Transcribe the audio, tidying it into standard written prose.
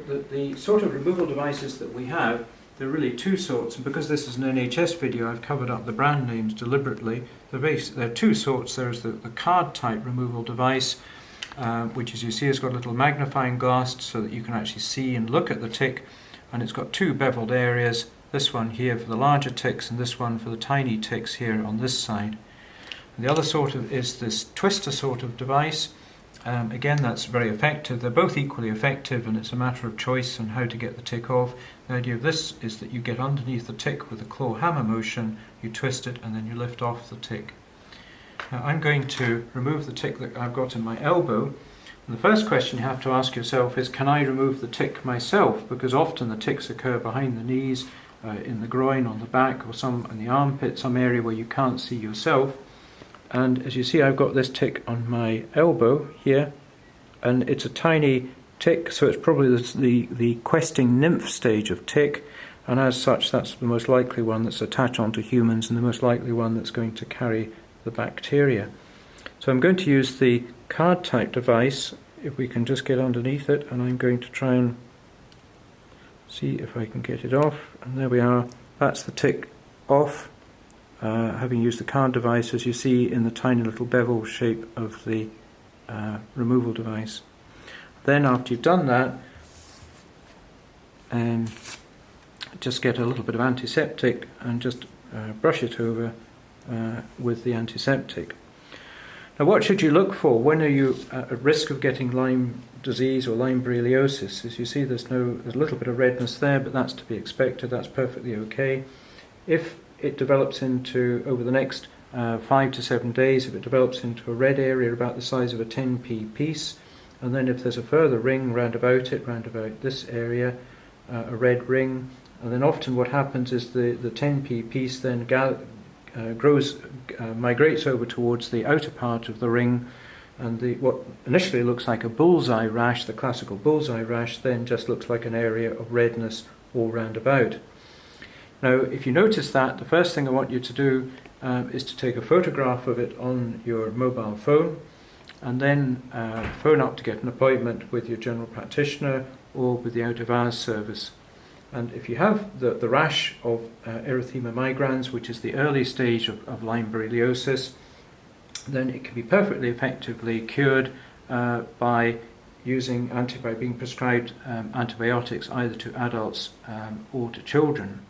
the sort of removal devices that we have, there are really two sorts, and because this is an NHS video, I've covered up the brand names deliberately. There are two sorts. There's the card type removal device, which, as you see, has got a little magnifying glass so that you can actually see and look at the tick, and it's got two beveled areas, this one here for the larger ticks and this one for the tiny ticks here on this side. And the other sort of is this twister sort of device. Again, that's very effective. They're both equally effective, and it's a matter of choice on how to get the tick off. The idea of this is that you get underneath the tick with a claw hammer motion, you twist it, and then you lift off the tick. Now I'm going to remove the tick that I've got in my elbow. And the first question you have to ask yourself is, can I remove the tick myself? Because often the ticks occur behind the knees, in the groin, on the back, or some in the armpit, some area where you can't see yourself. And as you see, I've got this tick on my elbow here, and it's a tiny tick, so it's probably the questing nymph stage of tick, and as such that's the most likely one that's attached onto humans and the most likely one that's going to carry the bacteria. So I'm going to use the card type device, if we can just get underneath it, and I'm going to try and see if I can get it off, and there we are. That's the tick off. Having used the card device, as you see in the tiny little bevel shape of the removal device. Then after you've done that, just get a little bit of antiseptic and just brush it over with the antiseptic. Now what should you look for? When are you at risk of getting Lyme disease or Lyme borreliosis? As you see, there's a little bit of redness there, but that's to be expected, that's perfectly okay. If it develops into, over the next 5 to 7 days, if it develops into a red area about the size of a 10p piece, and then if there's a further ring round about this area, a red ring, and then often what happens is the 10p piece then migrates over towards the outer part of the ring, and what initially looks like a bullseye rash, the classical bullseye rash, then just looks like an area of redness all round about. Now, if you notice that, the first thing I want you to do is to take a photograph of it on your mobile phone, and then phone up to get an appointment with your general practitioner or with the out-of-hours service. And if you have the rash of erythema migrans, which is the early stage of Lyme borreliosis, then it can be perfectly effectively cured by being prescribed antibiotics either to adults or to children.